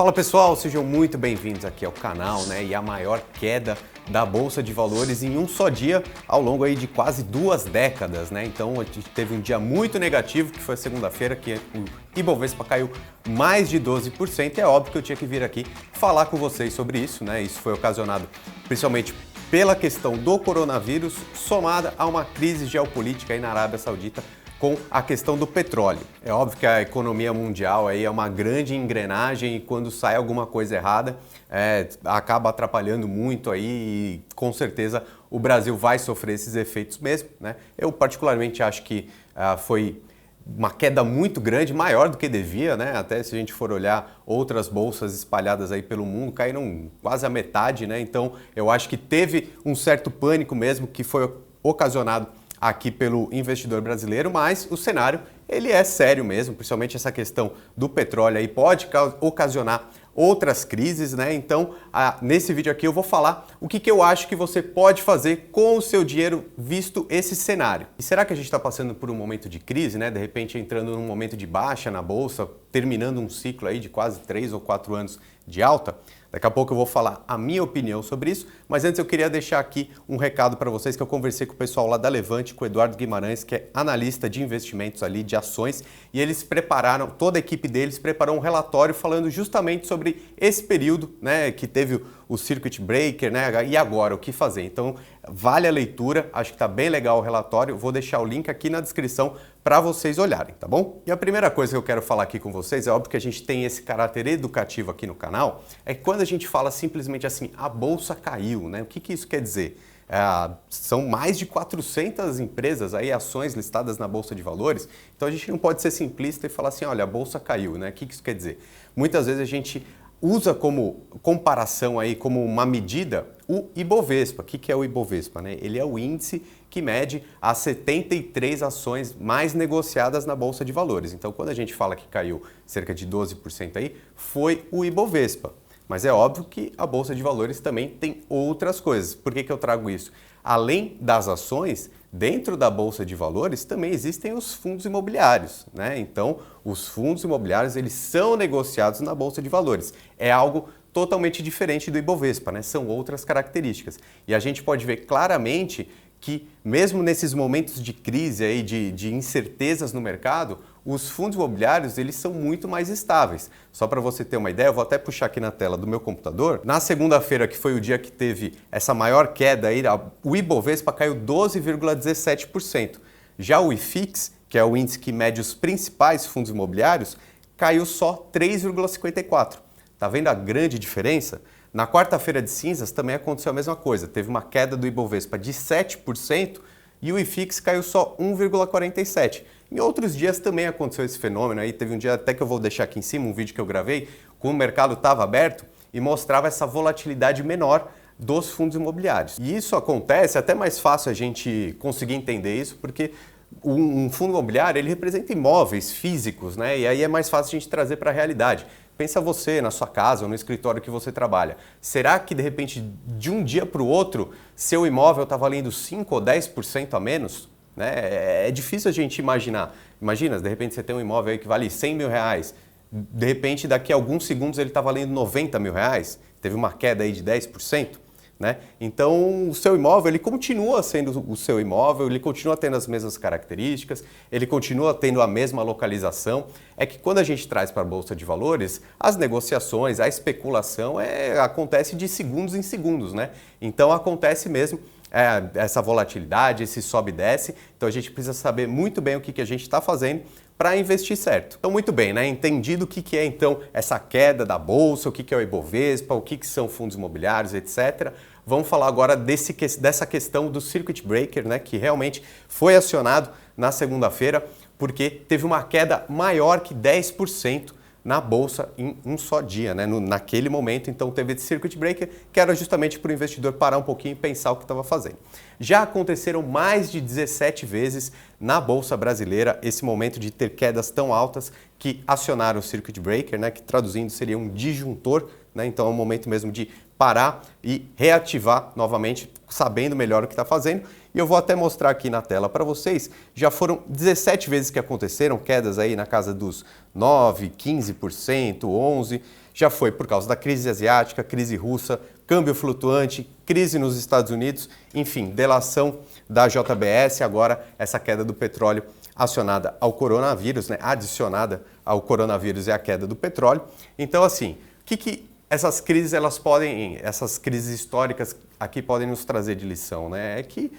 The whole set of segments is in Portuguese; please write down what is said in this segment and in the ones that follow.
Fala pessoal, sejam muito bem-vindos aqui ao canal, né? E a maior queda da Bolsa de Valores em um só dia, ao longo aí de quase 2 décadas, né? Então a gente teve um dia muito negativo, que foi a segunda-feira, que o Ibovespa caiu mais de 12%, e é óbvio que eu tinha que vir aqui falar com vocês sobre isso, né? Isso foi ocasionado principalmente pela questão do coronavírus, somada a uma crise geopolítica aí na Arábia Saudita, com a questão do petróleo. É óbvio que a economia mundial aí é uma grande engrenagem e quando sai alguma coisa errada, acaba atrapalhando muito aí e com certeza o Brasil vai sofrer esses efeitos mesmo, né? Eu particularmente acho que foi uma queda muito grande, maior do que devia, né? Até se a gente for olhar outras bolsas espalhadas aí pelo mundo, caíram quase a metade, né? Então eu acho que teve um certo pânico mesmo que foi ocasionado aqui pelo investidor brasileiro, mas o cenário ele é sério mesmo, principalmente essa questão do petróleo aí pode ocasionar outras crises, né? Então, nesse vídeo aqui eu vou falar o que eu acho que você pode fazer com o seu dinheiro visto esse cenário. E será que a gente está passando por um momento de crise, né? De repente entrando num momento de baixa na bolsa, terminando um ciclo aí de quase 3 ou 4 anos de alta? Daqui a pouco eu vou falar a minha opinião sobre isso, mas antes eu queria deixar aqui um recado para vocês que eu conversei com o pessoal lá da Levante, com o Eduardo Guimarães, que é analista de investimentos ali, de ações, e eles prepararam, toda a equipe deles preparou um relatório falando justamente sobre esse período, né, que teve o circuit breaker, né, e agora, o que fazer. Então, vale a leitura, acho que está bem legal o relatório, vou deixar o link aqui na descrição para vocês olharem, tá bom? E a primeira coisa que eu quero falar aqui com vocês, é óbvio que a gente tem esse caráter educativo aqui no canal, é que quando a gente fala simplesmente assim, a bolsa caiu, né? O que isso quer dizer? São mais de 400 empresas, aí, ações listadas na Bolsa de Valores, então a gente não pode ser simplista e falar assim, olha, a bolsa caiu, né? O que isso quer dizer? Muitas vezes a gente usa como comparação aí, como uma medida, o Ibovespa. O que é o Ibovespa, né? Ele é o índice que mede as 73 ações mais negociadas na Bolsa de Valores. Então, quando a gente fala que caiu cerca de 12% aí, foi o Ibovespa. Mas é óbvio que a Bolsa de Valores também tem outras coisas. Por que eu trago isso? Além das ações, dentro da Bolsa de Valores também existem os fundos imobiliários, né? Então, os fundos imobiliários eles são negociados na Bolsa de Valores. É algo totalmente diferente do Ibovespa, né? São outras características. E a gente pode ver claramente que mesmo nesses momentos de crise, aí, de incertezas no mercado, os fundos imobiliários eles são muito mais estáveis. Só para você ter uma ideia, eu vou até puxar aqui na tela do meu computador. Na segunda-feira, que foi o dia que teve essa maior queda, aí, o Ibovespa caiu 12,17%. Já o IFIX, que é o índice que mede os principais fundos imobiliários, caiu só 3,54%. Tá vendo a grande diferença? Na quarta-feira de cinzas também aconteceu a mesma coisa. Teve uma queda do Ibovespa de 7% e o IFIX caiu só 1,47%. Em outros dias também aconteceu esse fenômeno. Aí teve um dia até que eu vou deixar aqui em cima, um vídeo que eu gravei, quando o mercado estava aberto e mostrava essa volatilidade menor dos fundos imobiliários. E isso acontece, é até mais fácil a gente conseguir entender isso, porque um fundo imobiliário ele representa imóveis físicos, né? E aí é mais fácil a gente trazer para a realidade. Pensa você na sua casa ou no escritório que você trabalha. Será que de repente de um dia para o outro seu imóvel está valendo 5 ou 10% a menos? Né? É difícil a gente imaginar. Imagina, de repente você tem um imóvel aí que vale 100 mil reais. De repente daqui a alguns segundos ele está valendo 90 mil reais. Teve uma queda aí de 10%. Né? Então, o seu imóvel ele continua sendo o seu imóvel, ele continua tendo as mesmas características, ele continua tendo a mesma localização. É que quando a gente traz para a Bolsa de Valores, as negociações, a especulação acontece de segundos em segundos. Né? Então, acontece mesmo essa volatilidade, esse sobe e desce. Então, a gente precisa saber muito bem o que a gente está fazendo para investir certo. Então, muito bem, né? Entendido o que é então essa queda da Bolsa, o que é o Ibovespa, o que são fundos imobiliários, etc. Vamos falar agora dessa questão do circuit breaker, né? Que realmente foi acionado na segunda-feira, porque teve uma queda maior que 10% na Bolsa em um só dia, né? Naquele momento, então, teve esse circuit breaker, que era justamente para o investidor parar um pouquinho e pensar o que estava fazendo. Já aconteceram mais de 17 vezes na Bolsa Brasileira esse momento de ter quedas tão altas que acionaram o circuit breaker, né? Que traduzindo seria um disjuntor, né? Então é um momento mesmo de parar e reativar novamente, sabendo melhor o que está fazendo. E eu vou até mostrar aqui na tela para vocês, já foram 17 vezes que aconteceram quedas aí na casa dos 9%, 15%, 11%. Já foi por causa da crise asiática, crise russa, câmbio flutuante, crise nos Estados Unidos, enfim, delação da JBS, agora essa queda do petróleo acionada ao coronavírus, né? Adicionada ao coronavírus é a queda do petróleo. Então, assim, o que essas crises essas crises históricas aqui podem nos trazer de lição, né? É que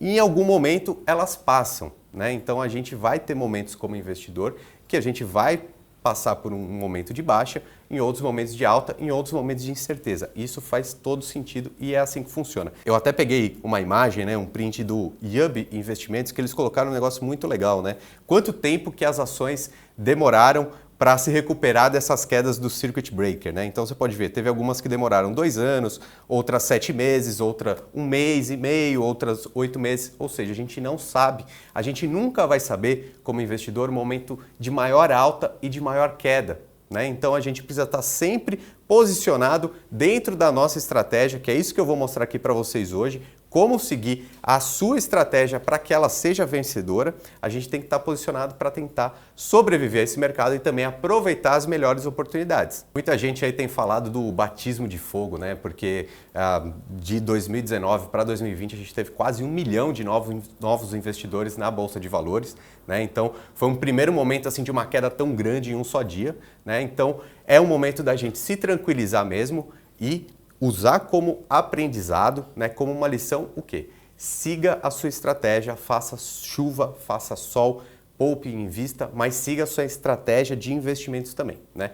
em algum momento elas passam, né? Então a gente vai ter momentos como investidor que a gente vai passar por um momento de baixa, em outros momentos de alta, em outros momentos de incerteza. Isso faz todo sentido e é assim que funciona. Eu até peguei uma imagem, né, um print do Yubi Investimentos, que eles colocaram um negócio muito legal, né? Quanto tempo que as ações demoraram para se recuperar dessas quedas do circuit breaker, né? Então você pode ver, teve algumas que demoraram 2 anos, outras 7 meses, outra 1 mês e meio, outras 8 meses, ou seja, a gente não sabe, a gente nunca vai saber como investidor o momento de maior alta e de maior queda, né? Então a gente precisa estar sempre posicionado dentro da nossa estratégia, que é isso que eu vou mostrar aqui para vocês hoje, como seguir a sua estratégia para que ela seja vencedora. A gente tem que estar posicionado para tentar sobreviver a esse mercado e também aproveitar as melhores oportunidades. Muita gente aí tem falado do batismo de fogo, né? Porque de 2019 para 2020 a gente teve quase 1 milhão de novos investidores na Bolsa de Valores, né? Então foi um primeiro momento assim de uma queda tão grande em um só dia, né? Então é um momento da gente se tranquilizar mesmo e usar como aprendizado, né, como uma lição, o quê? Siga a sua estratégia, faça chuva, faça sol, poupe e invista, mas siga a sua estratégia de investimentos também, né?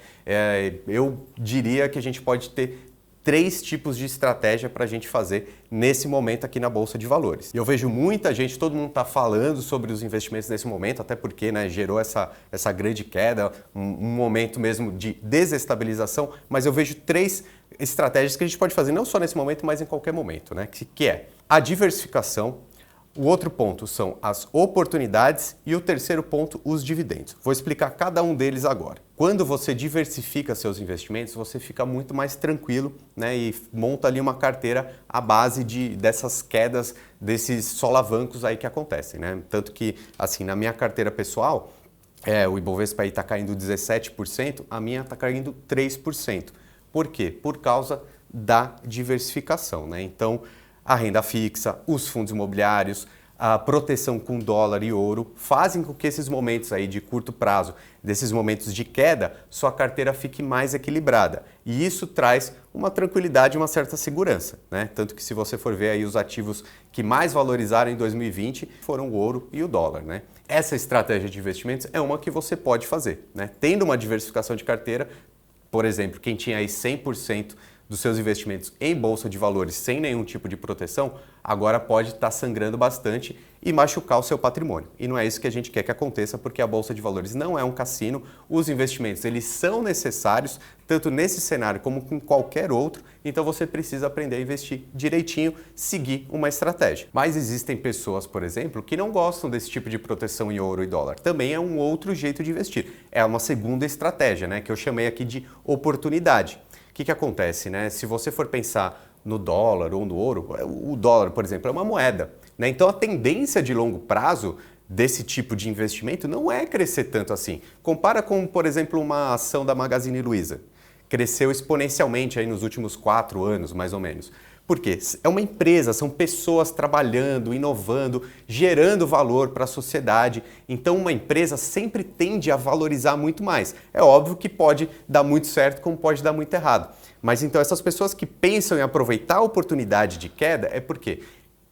Eu diria que a gente pode ter 3 tipos de estratégia para a gente fazer nesse momento aqui na Bolsa de Valores. E eu vejo muita gente, todo mundo está falando sobre os investimentos nesse momento, até porque, né, gerou essa grande queda, um momento mesmo de desestabilização, mas eu vejo 3 estratégias que a gente pode fazer não só nesse momento, mas em qualquer momento, né? Que é a diversificação, o outro ponto são as oportunidades e o terceiro ponto, os dividendos. Vou explicar cada um deles agora. Quando você diversifica seus investimentos, você fica muito mais tranquilo, né, e monta ali uma carteira à base dessas quedas, desses solavancos aí que acontecem, né? Tanto que, assim, na minha carteira pessoal, o Ibovespa aí está caindo 17%, a minha está caindo 3%. Por quê? Por causa da diversificação, né? Então, a renda fixa, os fundos imobiliários, a proteção com dólar e ouro fazem com que esses momentos aí de curto prazo, desses momentos de queda, sua carteira fique mais equilibrada. E isso traz uma tranquilidade e uma certa segurança, né? Tanto que se você for ver aí os ativos que mais valorizaram em 2020 foram o ouro e o dólar, né? Essa estratégia de investimentos é uma que você pode fazer, né? Tendo uma diversificação de carteira, por exemplo, quem tinha aí 100% dos seus investimentos em bolsa de valores sem nenhum tipo de proteção, agora pode estar sangrando bastante e machucar o seu patrimônio. E não é isso que a gente quer que aconteça, porque a bolsa de valores não é um cassino. Os investimentos, eles são necessários, tanto nesse cenário como em qualquer outro, então você precisa aprender a investir direitinho, seguir uma estratégia. Mas existem pessoas, por exemplo, que não gostam desse tipo de proteção em ouro e dólar. Também é um outro jeito de investir. É uma segunda estratégia, né, que eu chamei aqui de oportunidade. O que acontece, né? Se você for pensar no dólar ou no ouro, o dólar, por exemplo, é uma moeda, né? Então a tendência de longo prazo desse tipo de investimento não é crescer tanto assim. Compara com, por exemplo, uma ação da Magazine Luiza. Cresceu exponencialmente aí nos últimos 4 anos, mais ou menos. Por quê? É uma empresa, são pessoas trabalhando, inovando, gerando valor para a sociedade. Então uma empresa sempre tende a valorizar muito mais. É óbvio que pode dar muito certo, como pode dar muito errado. Mas então essas pessoas que pensam em aproveitar a oportunidade de queda é porque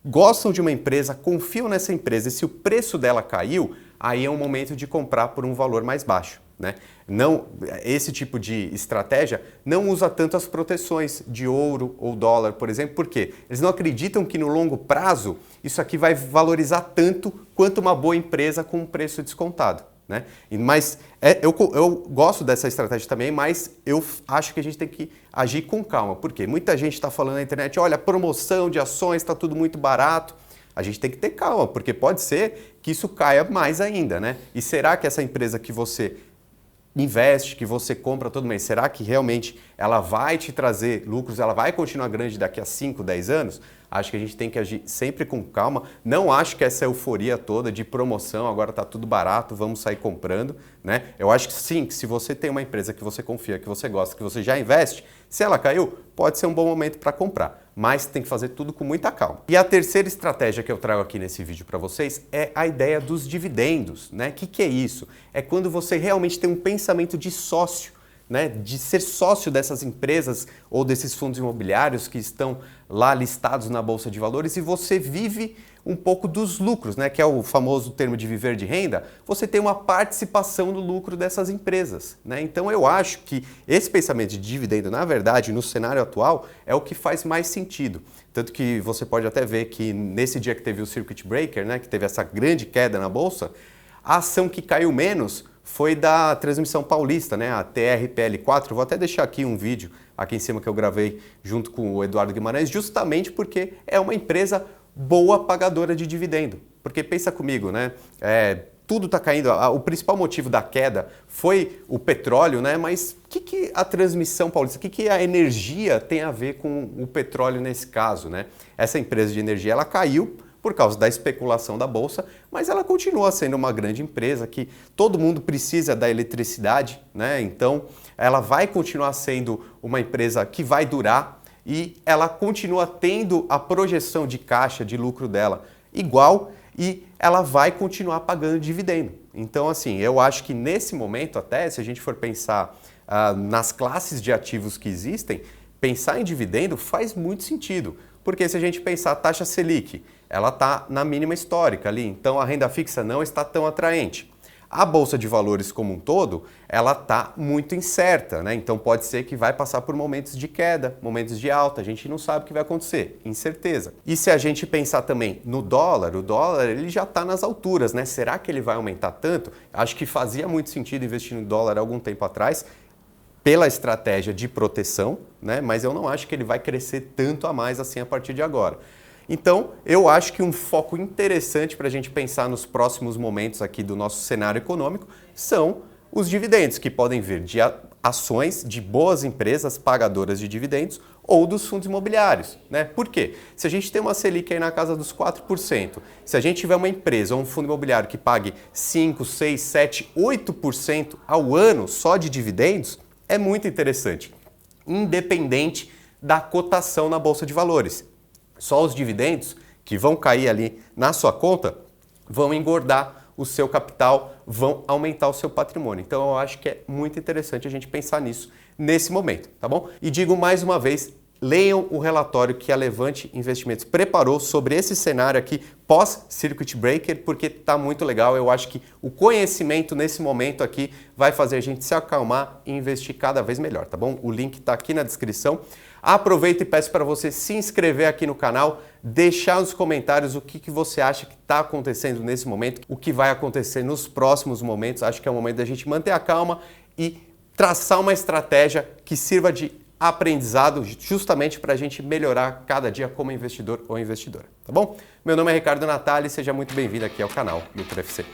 gostam de uma empresa, confiam nessa empresa e se o preço dela caiu, aí é um momento de comprar por um valor mais baixo, né? Não, esse tipo de estratégia não usa tanto as proteções de ouro ou dólar, por exemplo, porque eles não acreditam que no longo prazo isso aqui vai valorizar tanto quanto uma boa empresa com um preço descontado, né? Mas eu gosto dessa estratégia também, mas eu acho que a gente tem que agir com calma, porque muita gente está falando na internet, olha, promoção de ações, está tudo muito barato. A gente tem que ter calma, porque pode ser que isso caia mais ainda, né? E será que essa empresa que você investe, que você compra todo mês, será que realmente ela vai te trazer lucros, ela vai continuar grande daqui a 5, 10 anos? Acho que a gente tem que agir sempre com calma. Não acho que essa euforia toda de promoção, agora está tudo barato, vamos sair comprando, né? Eu acho que sim, que se você tem uma empresa que você confia, que você gosta, que você já investe, se ela caiu, pode ser um bom momento para comprar. Mas tem que fazer tudo com muita calma. E a terceira estratégia que eu trago aqui nesse vídeo para vocês é a ideia dos dividendos, né? O que é isso? É quando você realmente tem um pensamento de sócio, né, de ser sócio dessas empresas ou desses fundos imobiliários que estão lá listados na Bolsa de Valores e você vive um pouco dos lucros, né, que é o famoso termo de viver de renda, você tem uma participação no lucro dessas empresas, né? Então eu acho que esse pensamento de dividendo, na verdade, no cenário atual, é o que faz mais sentido. Tanto que você pode até ver que nesse dia que teve o Circuit Breaker, né, que teve essa grande queda na Bolsa, a ação que caiu menos foi da Transmissão Paulista, né, a TRPL4. Vou até deixar aqui um vídeo aqui em cima que eu gravei junto com o Eduardo Guimarães, justamente porque é uma empresa boa pagadora de dividendo. Porque pensa comigo, né? Tudo está caindo. O principal motivo da queda foi o petróleo, né? Mas o que a Transmissão Paulista, o que a energia tem a ver com o petróleo nesse caso, né? Essa empresa de energia, ela caiu por causa da especulação da Bolsa, mas ela continua sendo uma grande empresa que todo mundo precisa da eletricidade, né? Então ela vai continuar sendo uma empresa que vai durar e ela continua tendo a projeção de caixa, de lucro dela igual e ela vai continuar pagando dividendo. Então assim, eu acho que nesse momento até, se a gente for pensar nas classes de ativos que existem, pensar em dividendo faz muito sentido. Porque se a gente pensar a taxa Selic, ela está na mínima histórica ali, então a renda fixa não está tão atraente. A Bolsa de Valores como um todo, ela está muito incerta, né? Então pode ser que vai passar por momentos de queda, momentos de alta, a gente não sabe o que vai acontecer, incerteza. E se a gente pensar também no dólar, o dólar ele já está nas alturas, né? Será que ele vai aumentar tanto? Acho que fazia muito sentido investir no dólar há algum tempo atrás, pela estratégia de proteção, né? Mas eu não acho que ele vai crescer tanto a mais assim a partir de agora. Então, eu acho que um foco interessante para a gente pensar nos próximos momentos aqui do nosso cenário econômico são os dividendos, que podem vir de ações de boas empresas pagadoras de dividendos ou dos fundos imobiliários, né? Por quê? Se a gente tem uma Selic aí na casa dos 4%, se a gente tiver uma empresa ou um fundo imobiliário que pague 5, 6, 7, 8% ao ano só de dividendos, é muito interessante, independente da cotação na Bolsa de Valores. Só os dividendos que vão cair ali na sua conta vão engordar o seu capital, vão aumentar o seu patrimônio. Então eu acho que é muito interessante a gente pensar nisso nesse momento, tá bom? E digo mais uma vez, leiam o relatório que a Levante Investimentos preparou sobre esse cenário aqui pós-Circuit Breaker, porque está muito legal. Eu acho que o conhecimento nesse momento aqui vai fazer a gente se acalmar e investir cada vez melhor, tá bom? O link está aqui na descrição. Aproveita e peço para você se inscrever aqui no canal, deixar nos comentários o que você acha que está acontecendo nesse momento, o que vai acontecer nos próximos momentos. Acho que é o momento da gente manter a calma e traçar uma estratégia que sirva de aprendizado justamente para a gente melhorar cada dia como investidor ou investidora, tá bom? Meu nome é Ricardo Natali e seja muito bem-vindo aqui ao canal do UFC.